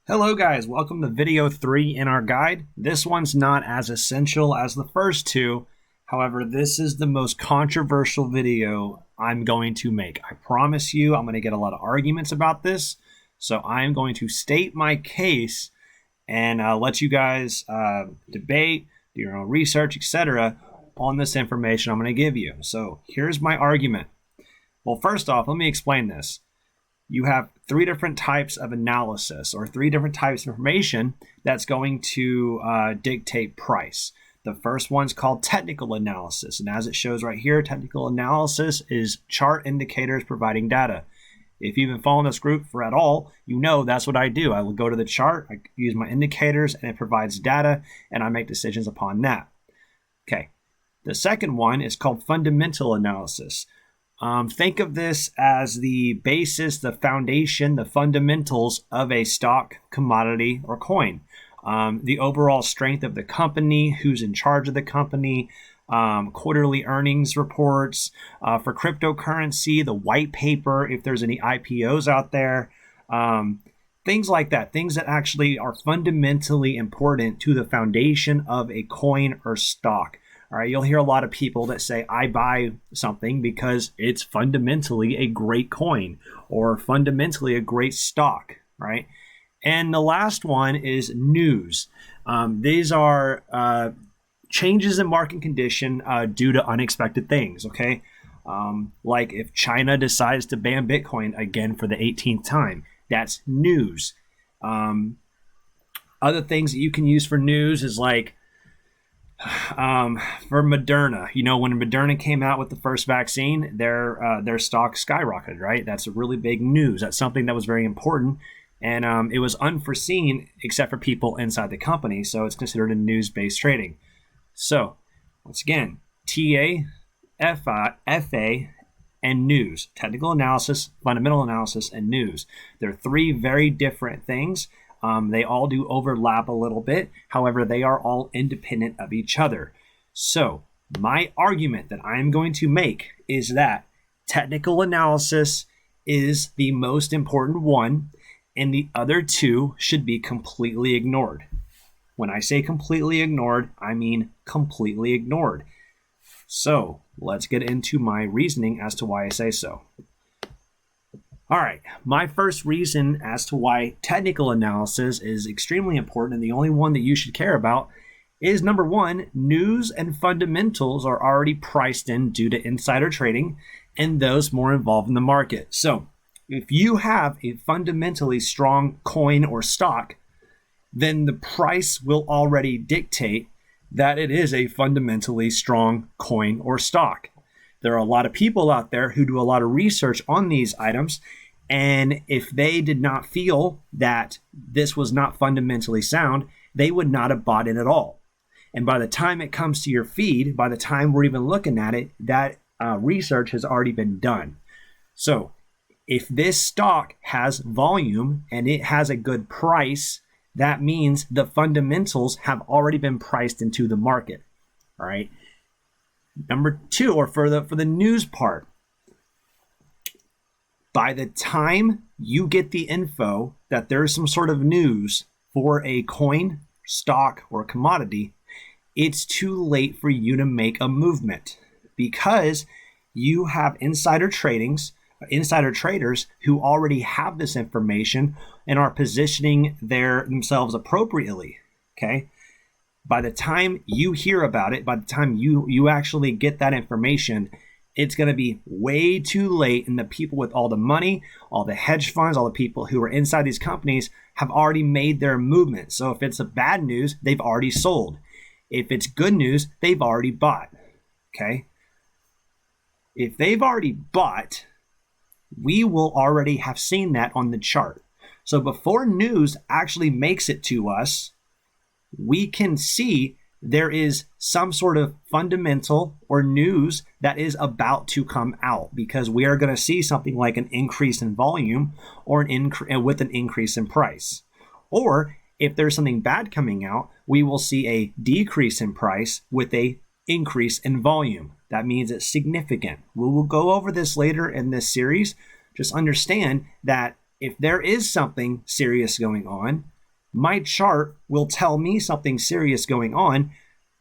Hello guys, welcome to video 3 in our guide. This one's not as essential as the first two. However, this is the most controversial video I'm going to make. I promise you I'm going to get a lot of arguments about this. So I'm going to state my case and let you guys debate, do your own research, etc. on this information I'm going to give you. So here's my argument. Well, first off, let me explain this. You have three different types of analysis or three different types of information that's going to dictate price. The first one's called technical analysis. And as it shows right here, technical analysis is chart indicators providing data. If you've been following this group for at all, you know that's what I do. I will go to the chart, I use my indicators, and it provides data, and I make decisions upon that. Okay. The second one is called fundamental analysis. Think of this as the basis, the foundation, the fundamentals of a stock, commodity, or coin. The overall strength of the company, who's in charge of the company, quarterly earnings reports, for cryptocurrency, the white paper, if there's any IPOs out there, things like that, things that actually are fundamentally important to the foundation of a coin or stock. All right, you'll hear a lot of people that say, I buy something because it's fundamentally a great coin or fundamentally a great stock, right? And the last one is news. These are changes in market condition due to unexpected things, okay? Like if China decides to ban Bitcoin again for the 18th time, that's news. Other things that you can use for news is like, for Moderna, you know, when Moderna came out with the first vaccine, their stock skyrocketed, right? That's a really big news. That's something that was very important, and it was unforeseen except for people inside the company, so it's considered a news-based trading. So, once again, TA, FA, and news. Technical analysis, fundamental analysis, and news. They're three very different things. They all do overlap a little bit. However, they are all independent of each other. So my argument that I'm going to make is that technical analysis is the most important one, and the other two should be completely ignored. When I say completely ignored, I mean completely ignored. So let's get into my reasoning as to why I say so. All right, my first reason as to why technical analysis is extremely important and the only one that you should care about is number one, news and fundamentals are already priced in due to insider trading and those more involved in the market. So if you have a fundamentally strong coin or stock, then the price will already dictate that it is a fundamentally strong coin or stock. There are a lot of people out there who do a lot of research on these items, and if they did not feel that this was not fundamentally sound, they would not have bought it at all. And by the time it comes to your feed, by the time we're even looking at it, that research has already been done. So if this stock has volume and it has a good price, that means the fundamentals have already been priced into the market. All right. Number two, or for the news part, by the time you get the info that there's some sort of news for a coin, stock, or commodity, it's too late for you to make a movement because you have insider traders who already have this information and are positioning themselves appropriately. Okay. By the time you hear about it, by the time you actually get that information, it's going to be way too late, and the people with all the money, all the hedge funds, all the people who are inside these companies have already made their movement. So if it's a bad news, they've already sold. If it's good news, they've already bought. Okay? If they've already bought, we will already have seen that on the chart. So before news actually makes it to us, we can see there is some sort of fundamental or news that is about to come out because we are going to see something like an increase in volume or with an increase in price. Or if there's something bad coming out, we will see a decrease in price with a increase in volume. That means it's significant. We will go over this later in this series. Just understand that if there is something serious going on, my chart will tell me something serious going on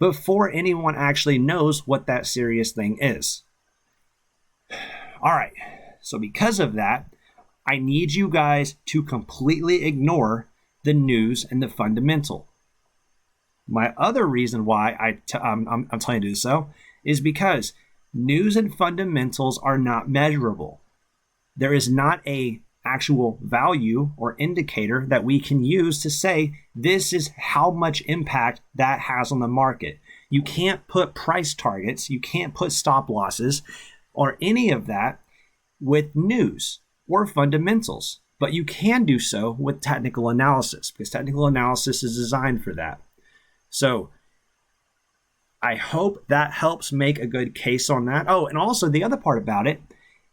before anyone actually knows what that serious thing is. All right, so because of that, I need you guys to completely ignore the news and the fundamental. My other reason why I'm telling you to do so is because news and fundamentals are not measurable. There is not a actual value or indicator that we can use to say this is how much impact that has on the market. You can't put price targets, you can't put stop losses or any of that with news or fundamentals, but you can do so with technical analysis because technical analysis is designed for that. So I hope that helps make a good case on that. Oh, and also the other part about it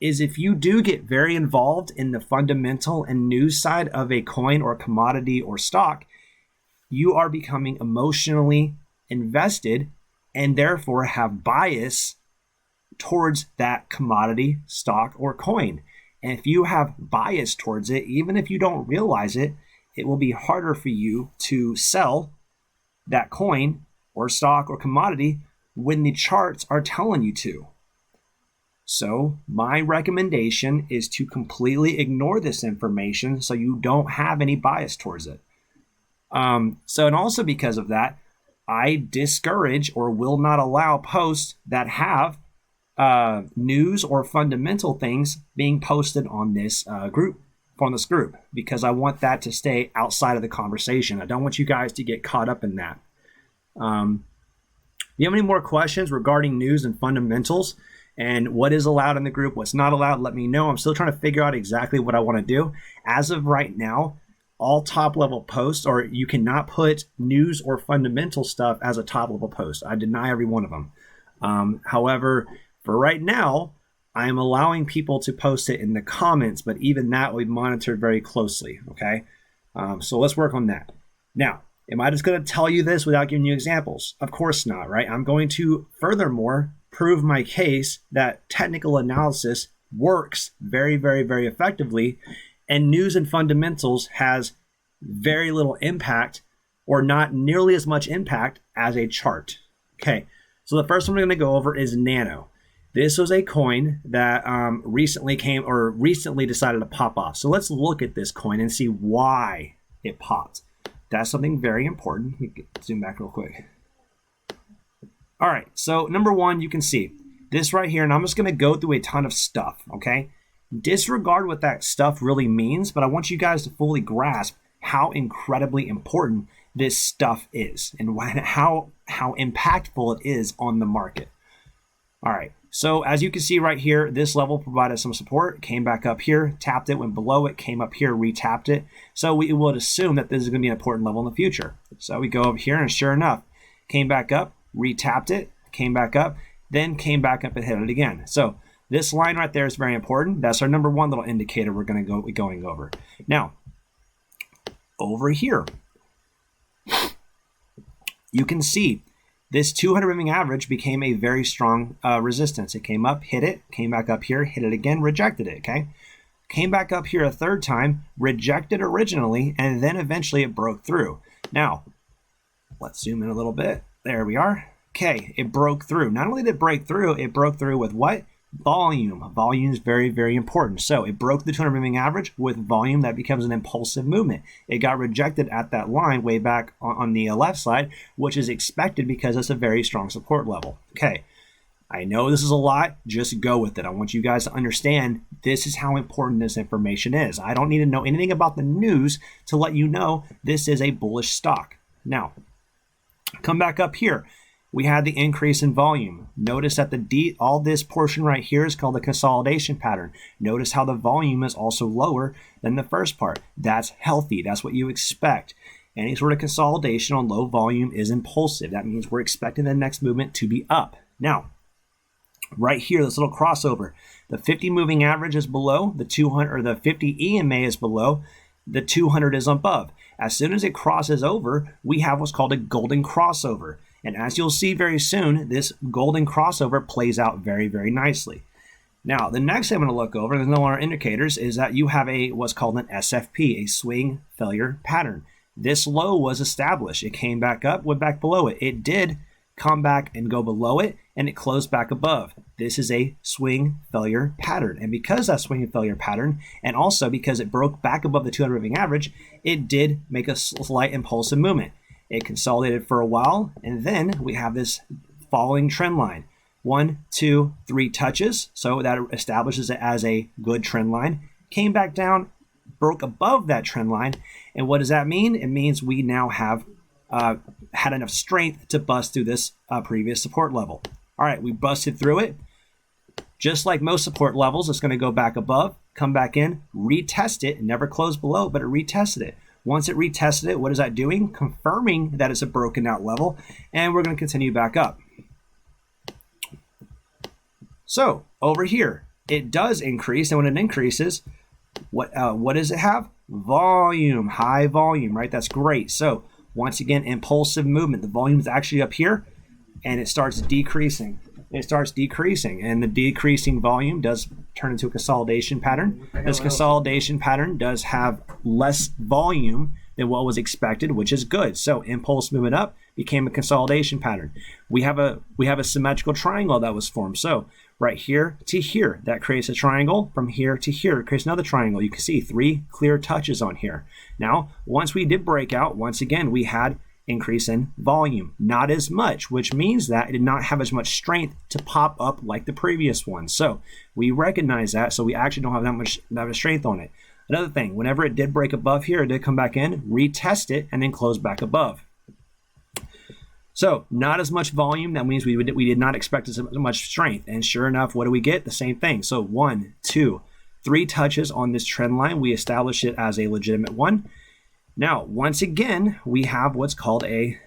is if you do get very involved in the fundamental and news side of a coin or commodity or stock, you are becoming emotionally invested and therefore have bias towards that commodity, stock, or coin. And if you have bias towards it, even if you don't realize it, it will be harder for you to sell that coin or stock or commodity when the charts are telling you to. So my recommendation is to completely ignore this information so you don't have any bias towards it. And also because of that, I discourage or will not allow posts that have news or fundamental things being posted on this group, because I want that to stay outside of the conversation. I don't want you guys to get caught up in that. Do you have any more questions regarding news and fundamentals and what is allowed in the group, what's not allowed? Let me know. I'm still trying to figure out exactly what I want to do. As of right now, all top level posts, or you cannot put news or fundamental stuff as a top level post. I deny every one of them. However, for right now, I am allowing people to post it in the comments, but even that we monitored very closely, okay? So let's work on that. Now, am I just going to tell you this without giving you examples? Of course not, right? I'm going to furthermore prove my case that technical analysis works very, very, very effectively, and news and fundamentals has very little impact or not nearly as much impact as a chart. Okay, so the first one we're going to go over is Nano. This was a coin that recently decided to pop off. So let's look at this coin and see why it popped. That's something very important. Let me zoom back real quick. All right, so number one, you can see this right here, and I'm just going to go through a ton of stuff, okay? Disregard what that stuff really means, but I want you guys to fully grasp how incredibly important this stuff is and how impactful it is on the market. All right, so as you can see right here, this level provided some support, came back up here, tapped it, went below it, came up here, retapped it. So we would assume that this is going to be an important level in the future. So we go over here, and sure enough, came back up, retapped it, came back up, then came back up and hit it again. So this line right there is very important. That's our number one little indicator we're going to be going over. Now, over here, you can see this 200 moving average became a very strong resistance. It came up, hit it, came back up here, hit it again, rejected it, okay? Came back up here a third time, rejected originally, and then eventually it broke through. Now, let's zoom in a little bit. There we are. Okay, it broke through. Not only did it broke through with what? Volume. Volume is very, very important. So it broke the 200 moving average with volume. That becomes an impulsive movement. It got rejected at that line way back on the left side, which is expected because it's a very strong support level. Okay, I know this is a lot. Just go with it. I want you guys to understand this is how important this information is. I don't need to know anything about the news to let you know this is a bullish stock. Now, come back up here. We had the increase in volume. Notice that all this portion right here is called the consolidation pattern. Notice how the volume is also lower than the first part. That's healthy. That's what you expect. Any sort of consolidation on low volume is impulsive. That means we're expecting the next movement to be up. Now, right here, this little crossover, the 50 moving average is below, the 200 or the 50 EMA is below, the 200 is above. As soon as it crosses over, we have what's called a golden crossover. And as you'll see very soon, this golden crossover plays out very, very nicely. Now, the next thing I'm going to look over, there's no more indicators, is that you have what's called an SFP, a swing failure pattern. this low was established. It came back up, went back below it. It did come back and go below it, and it closed back above. This is a swing failure pattern. And because that swing failure pattern, and also because it broke back above the 200 moving average, it did make a slight impulsive movement. It consolidated for a while, and then we have this following trend line. 1, 2, 3 touches. So that establishes it as a good trend line. Came back down, broke above that trend line. And what does that mean? It means we now have had enough strength to bust through this previous support level. All right, we busted through it. Just like most support levels, it's going to go back above, come back in, retest it, never closed below, but it retested it. Once it retested it, what is that doing? Confirming that it's a broken out level, and we're going to continue back up. So over here, it does increase, and when it increases, what does it have? Volume, high volume, right? That's great. So once again, impulsive movement. The volume is actually up here, and it starts decreasing. It starts decreasing, and the decreasing volume does turn into a consolidation pattern. This consolidation pattern does have less volume than what was expected, which is good. So impulse movement up became a consolidation pattern. We have a symmetrical triangle that was formed. So right here to here, that creates a triangle. From here to here, it creates another triangle. You can see 3 clear touches on here. Now, once we did break out, once again, we had increase in volume, not as much, which means that it did not have as much strength to pop up like the previous one. So we recognize that, so we actually don't have that much strength on it. Another thing, whenever it did break above here, it did come back in, retest it, and then close back above. So not as much volume. That means we did not expect as much strength. And sure enough, what do we get? The same thing. So 1, 2, 3 touches on this trend line. We establish it as a legitimate one. Now, once again, we have what's called a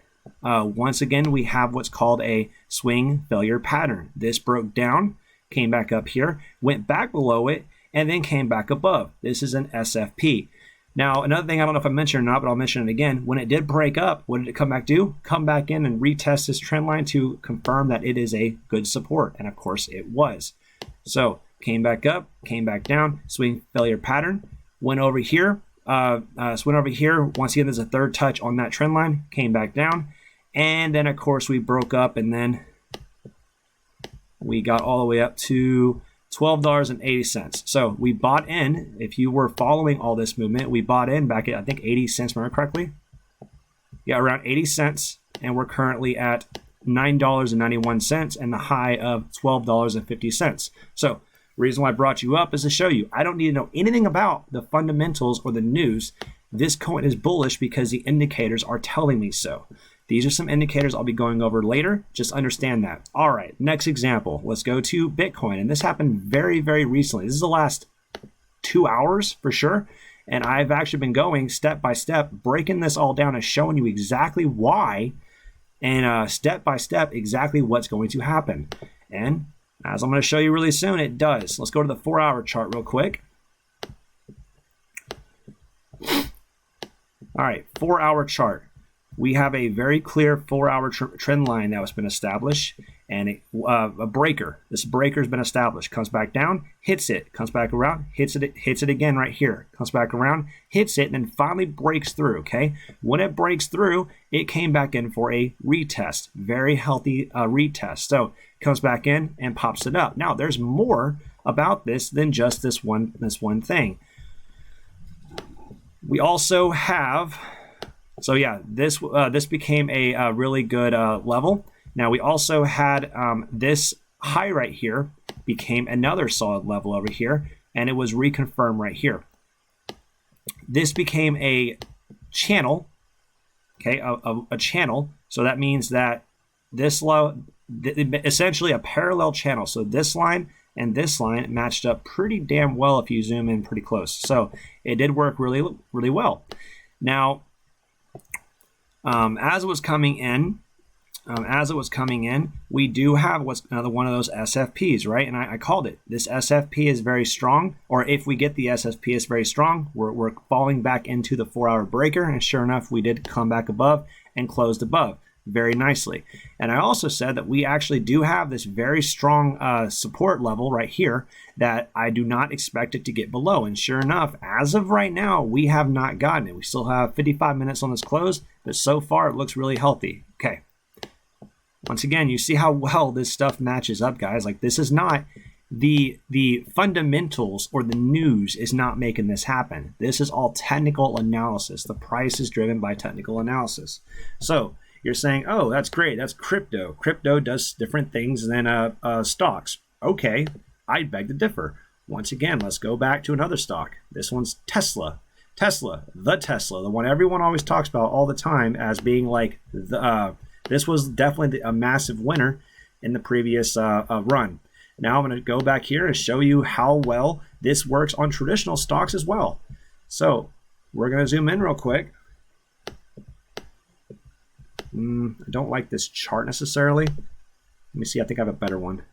swing failure pattern. This broke down, came back up here, went back below it, and then came back above. This is an SFP. Now, another thing, I don't know if I mentioned or not, but I'll mention it again. When it did break up, what did it come back do? Come back in and retest this trend line to confirm that it is a good support. And of course, it was. So came back up, came back down, swing failure pattern, went over here. Once again, there's a third touch on that trend line, came back down, and then of course we broke up, and then we got all the way up to $12.80. So we bought in. If you were following all this movement, we bought in back at, I think, 80 cents, remember correctly? Yeah, around 80 cents, and we're currently at $9.91 and the high of $12.50. So reason why I brought you up is to show you I don't need to know anything about the fundamentals or the news. This coin is bullish because the indicators are telling me so. These are some indicators I'll be going over later. Just understand that. All right, next example. Let's go to Bitcoin. And this happened very, very recently. This is the last 2 hours for sure. And I've actually been going step by step, breaking this all down and showing you exactly why and step by step exactly what's going to happen. And as I'm going to show you really soon, it does. Let's go to the 4-hour chart real quick. All right, 4-hour chart. We have a very clear 4-hour trend line that has been established, and a breaker. This breaker has been established. Comes back down, hits it, comes back around, hits it again right here. Comes back around, hits it, and then finally breaks through. Okay, when it breaks through, it came back in for a retest. Very healthy retest. So comes back in and pops it up. Now there's more about this than just this one thing. We also have. So yeah, this became a really good level. Now we also had this high right here became another solid level over here, and it was reconfirmed right here. This became a channel, okay, a channel. So that means that this low, essentially a parallel channel. So this line and this line matched up pretty damn well if you zoom in pretty close. So it did work really, really well. Now, as it was coming in, we do have what's another one of those SFPs, right? And I called it. This SFP is very strong, or if we get the SFP, it's very strong. We're falling back into the 4-hour breaker, and sure enough, we did come back above and closed above. very nicely. And I also said that we actually do have this very strong support level right here that I do not expect it to get below. And sure enough, as of right now, we have not gotten it. We still have 55 minutes on this close, but so far it looks really healthy. Okay. Once again, you see how well this stuff matches up, guys. Like, this is not the fundamentals, or the news is not making this happen. This is all technical analysis. The price is driven by technical analysis. So you're saying, oh, that's great. That's crypto. Crypto does different things than stocks. Okay, I beg to differ. Once again, let's go back to another stock. This one's Tesla. Tesla, the one everyone always talks about all the time as being like this was definitely a massive winner in the previous run. Now I'm going to go back here and show you how well this works on traditional stocks as well. So we're going to zoom in real quick. I don't like this chart necessarily. Let me see. I think I have a better one.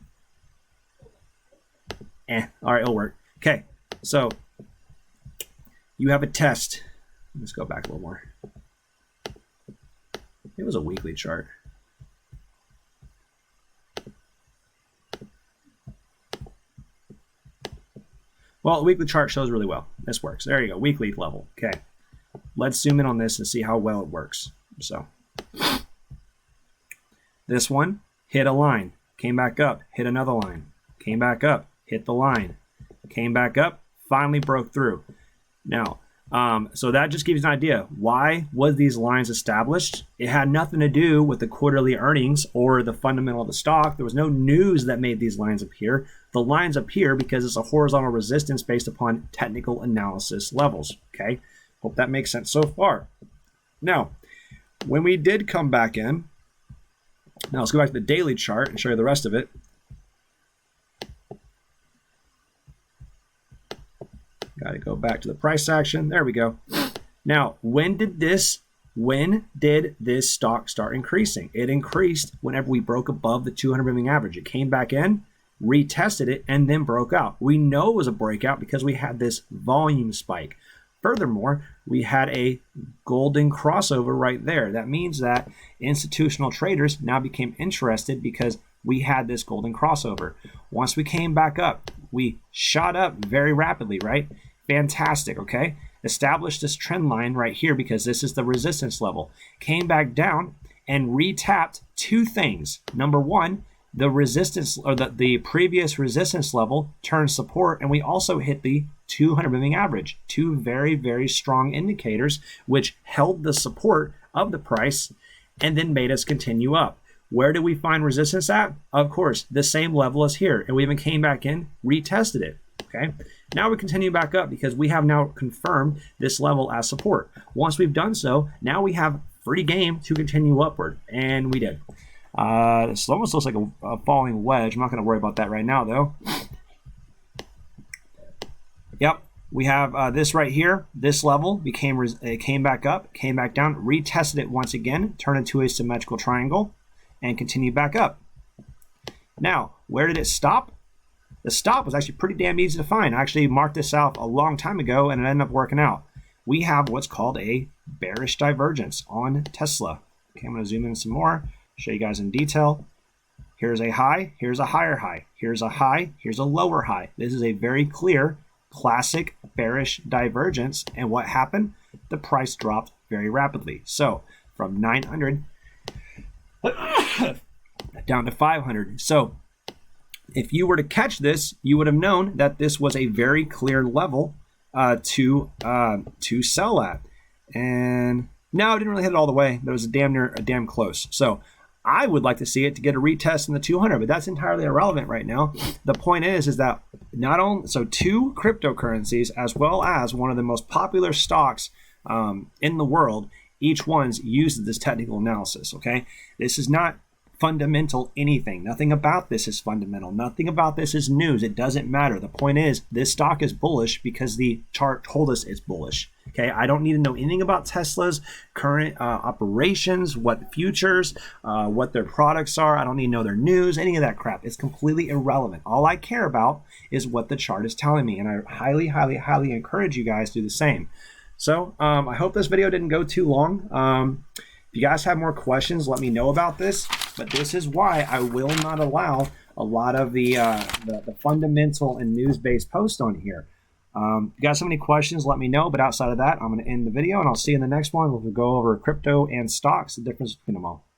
All right, it'll work. Okay, so you have a test. Let's go back a little more. It was a weekly chart. Well, the weekly chart shows really well. This works. There you go, weekly level. Okay, let's zoom in on this and see how well it works. So this one hit a line, came back up, hit another line, came back up, hit the line, came back up, finally broke through. Now, so that just gives you an idea. Why was these lines established? It had nothing to do with the quarterly earnings or the fundamental of the stock. There was no news that made these lines appear. The lines appear because it's a horizontal resistance based upon technical analysis levels. Okay, hope that makes sense so far. Now, when we did come back in, now let's go back to the daily chart and show you the rest of it. Got to go back to the price action. There we go. Now, when did this stock start increasing? It increased whenever we broke above the 200 moving average. It came back in, retested it, and then broke out. We know it was a breakout because we had this volume spike. Furthermore, we had a golden crossover right there. That means that institutional traders now became interested because we had this golden crossover. Once we came back up, we shot up very rapidly, right? Fantastic, okay? Established this trend line right here because this is the resistance level. Came back down and retapped two things. Number one, the resistance, or the previous resistance level turned support, and we also hit the 200 moving average. Two very, very strong indicators which held the support of the price and then made us continue up. Where do we find resistance at? Of course, the same level as here, and we even came back in, retested it. Okay, now we continue back up because we have now confirmed this level as support. Once we've done so, now we have free game to continue upward, and we did. This almost looks like a falling wedge. I'm not going to worry about that right now, though. Yep, we have this right here. This level it came back up, came back down, retested it once again, turned into a symmetrical triangle, and continued back up. Now, where did it stop? The stop was actually pretty damn easy to find. I actually marked this out a long time ago, and it ended up working out. We have what's called a bearish divergence on Tesla. Okay, I'm going to zoom in some more, show you guys in detail. Here's a high, here's a higher high, here's a high, here's a lower high. This is a very clear, classic bearish divergence. And what happened? The price dropped very rapidly. So from 900 down to 500. So if you were to catch this, you would have known that this was a very clear level to sell at. And no, it didn't really hit it all the way, but it was a damn close. So I would like to see it to get a retest in the 200, but that's entirely irrelevant right now. The point is that not only, so two cryptocurrencies, as well as one of the most popular stocks in the world, each one's uses this technical analysis, okay? This is not fundamental anything. Nothing about this is fundamental. Nothing about this is news. It doesn't matter. The point is, this stock is bullish because the chart told us it's bullish. Okay, I don't need to know anything about Tesla's current operations, what futures, what their products are. I don't need to know their news, any of that crap. It's completely irrelevant. All I care about is what the chart is telling me, and I highly, highly, highly encourage you guys to do the same. So I hope this video didn't go too long. If you guys have more questions, let me know about this. But this is why I will not allow a lot of the fundamental and news-based posts on here. If you guys have any questions, let me know. But outside of that, I'm going to end the video, and I'll see you in the next one. We'll go over crypto and stocks, the difference between them all.